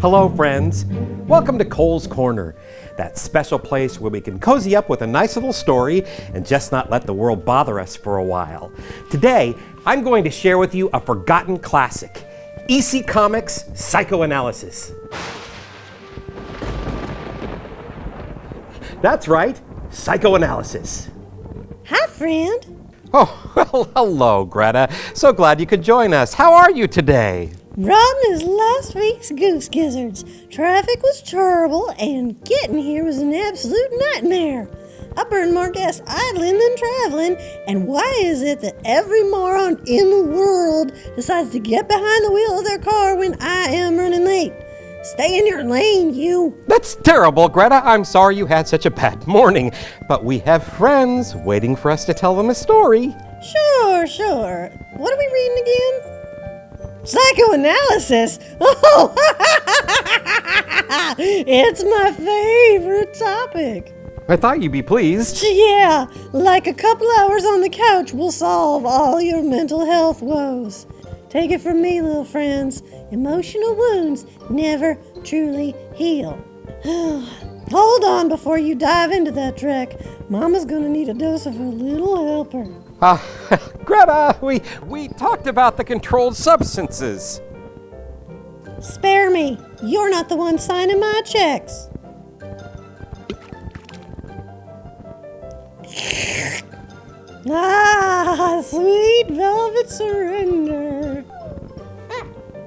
Hello, friends. Welcome to Cole's Corner, that special place where we can cozy up with a nice little story and just not let the world bother us for a while. Today, I'm going to share with you a forgotten classic, EC Comics Psychoanalysis. That's right, Psychoanalysis. Hi, friend. Oh, well, hello, Greta. So glad you could join us. How are you today? Rotten as last week's goose gizzards. Traffic was terrible, and getting here was an absolute nightmare. I burned more gas idling than traveling, and why is it that every moron in the world decides to get behind the wheel of their car when I am running late? Stay in your lane, you. That's terrible, Greta. I'm sorry you had such a bad morning, but we have friends waiting for us to tell them a story. Sure. What are we reading again? Psychoanalysis? Oh, it's my favorite topic. I thought you'd be pleased. Yeah, like a couple hours on the couch will solve all your mental health woes. Take it from me, little friends. Emotional wounds never truly heal. Hold on before you dive into that trek. Mama's gonna need a dose of her little helper. Greta, we talked about the controlled substances. Spare me. You're not the one signing my checks. Sweet velvet surrender.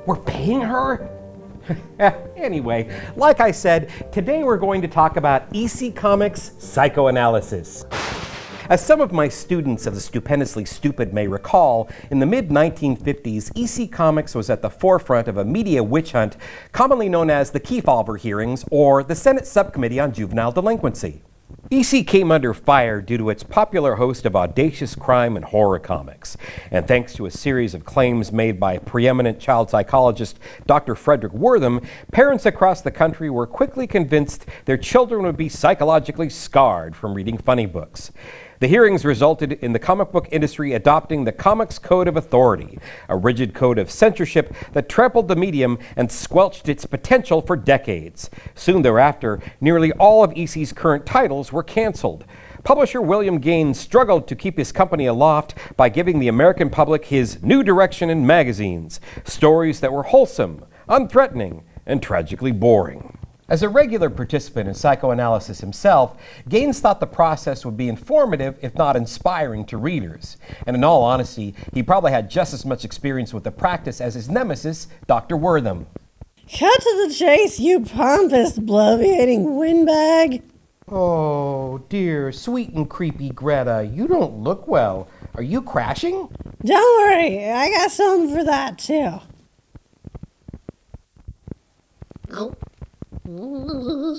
We're paying her? Anyway, like I said, today we're going to talk about EC Comics Psychoanalysis. As some of my students of the Stupendously Stupid may recall, in the mid-1950s, EC Comics was at the forefront of a media witch hunt commonly known as the Kefauver hearings or the Senate Subcommittee on Juvenile Delinquency. EC came under fire due to its popular host of audacious crime and horror comics, and thanks to a series of claims made by preeminent child psychologist Dr. Frederick Wortham, parents across the country were quickly convinced their children would be psychologically scarred from reading funny books. The hearings resulted in the comic book industry adopting the Comics Code of Authority, a rigid code of censorship that trampled the medium and squelched its potential for decades. Soon thereafter, nearly all of EC's current titles were canceled. Publisher William Gaines struggled to keep his company aloft by giving the American public his new direction in magazines, stories that were wholesome, unthreatening, and tragically boring. As a regular participant in psychoanalysis himself, Gaines thought the process would be informative, if not inspiring, to readers. And in all honesty, he probably had just as much experience with the practice as his nemesis, Dr. Wortham. Cut to the chase, you pompous, bloviating windbag. Oh, dear, sweet and creepy Greta, you don't look well. Are you crashing? Don't worry, I got something for that, too. Oh. I can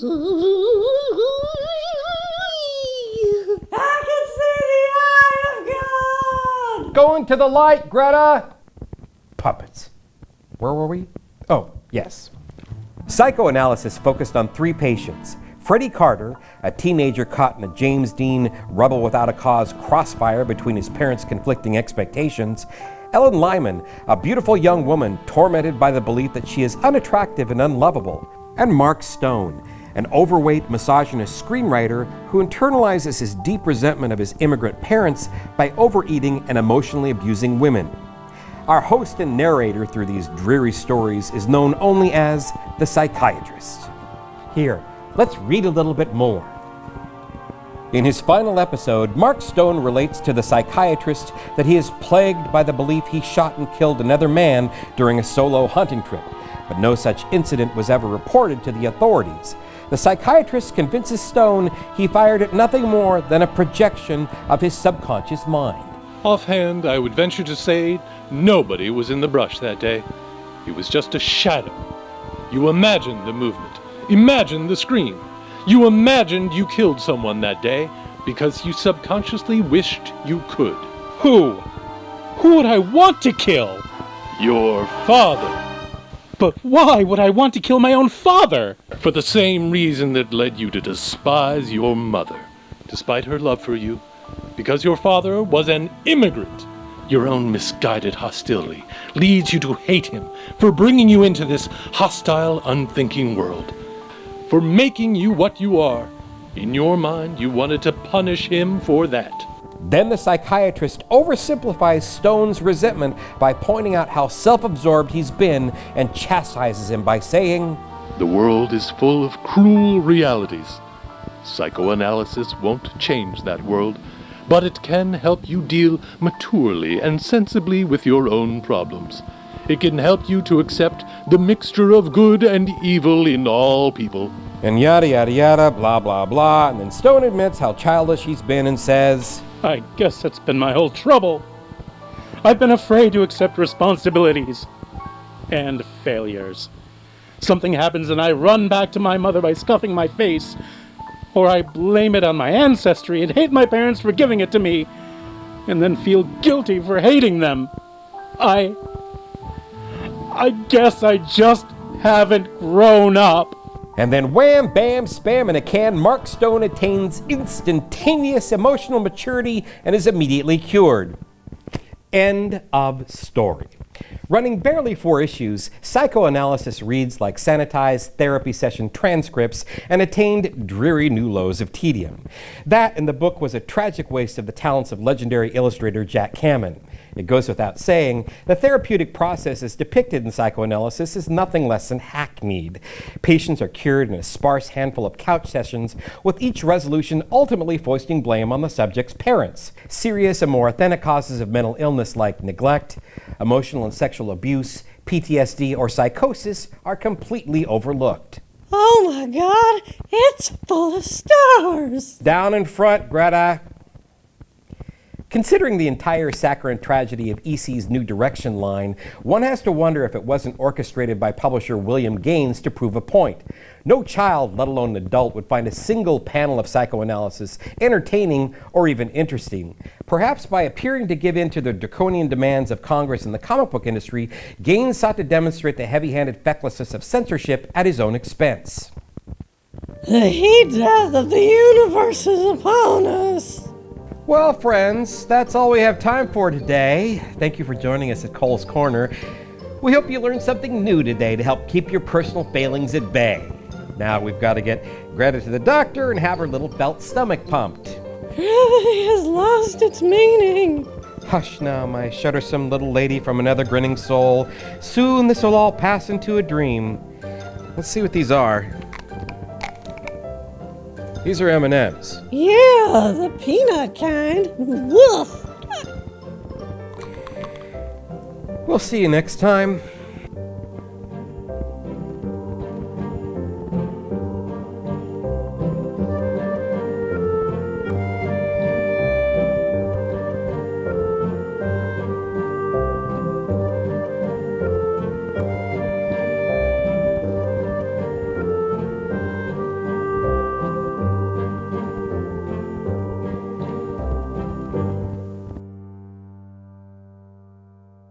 see the eye of God! Going to the light, Greta! Puppets. Where were we? Oh, yes. Psychoanalysis focused on three patients. Freddie Carter, a teenager caught in a James Dean rebel without a cause crossfire between his parents' conflicting expectations. Ellen Lyman, a beautiful young woman tormented by the belief that she is unattractive and unlovable. And Mark Stone, an overweight, misogynist screenwriter who internalizes his deep resentment of his immigrant parents by overeating and emotionally abusing women. Our host and narrator through these dreary stories is known only as the psychiatrist. Here, let's read a little bit more. In his final episode, Mark Stone relates to the psychiatrist that he is plagued by the belief he shot and killed another man during a solo hunting trip. But no such incident was ever reported to the authorities. The psychiatrist convinces Stone he fired at nothing more than a projection of his subconscious mind. Offhand, I would venture to say nobody was in the brush that day. It was just a shadow. You imagined the movement. Imagine the scream. You imagined you killed someone that day because you subconsciously wished you could. Who? Who would I want to kill? Your father. But why would I want to kill my own father? For the same reason that led you to despise your mother, despite her love for you. Because your father was an immigrant. Your own misguided hostility leads you to hate him for bringing you into this hostile, unthinking world, for making you what you are. In your mind, you wanted to punish him for that. Then the psychiatrist oversimplifies Stone's resentment by pointing out how self-absorbed he's been and chastises him by saying, The world is full of cruel realities. Psychoanalysis won't change that world, but it can help you deal maturely and sensibly with your own problems. It can help you to accept the mixture of good and evil in all people. And yada yada yada, blah blah blah, and then Stone admits how childish he's been and says, I guess that's been my whole trouble. I've been afraid to accept responsibilities and failures. Something happens and I run back to my mother by scuffing my face, or I blame it on my ancestry and hate my parents for giving it to me, and then feel guilty for hating them. I guess I just haven't grown up. And then wham, bam, spam in a can, Mark Stone attains instantaneous emotional maturity and is immediately cured. End of story. Running barely 4 issues, Psychoanalysis reads like sanitized therapy session transcripts and attained dreary new lows of tedium. That in the book was a tragic waste of the talents of legendary illustrator Jack Kamen. It goes without saying, the therapeutic process as depicted in Psychoanalysis is nothing less than hackneyed. Patients are cured in a sparse handful of couch sessions, with each resolution ultimately foisting blame on the subject's parents. Serious and more authentic causes of mental illness like neglect, emotional and sexual abuse, PTSD, or psychosis are completely overlooked. Oh my God, it's full of stars! Down in front, Greta. Considering the entire saccharine tragedy of EC's New Direction line, one has to wonder if it wasn't orchestrated by publisher William Gaines to prove a point. No child, let alone an adult, would find a single panel of Psychoanalysis entertaining or even interesting. Perhaps by appearing to give in to the draconian demands of Congress and the comic book industry, Gaines sought to demonstrate the heavy-handed fecklessness of censorship at his own expense. The heat death of the universe is upon us. Well, friends, that's all we have time for today. Thank you for joining us at Cole's Corner. We hope you learned something new today to help keep your personal failings at bay. Now we've got to get Greta to the doctor and have her little felt stomach pumped. Gravity has lost its meaning. Hush now, my shuddersome little lady from another grinning soul. Soon this will all pass into a dream. Let's see what these are. These are M&Ms. Yeah, the peanut kind. Woof. We'll see you next time.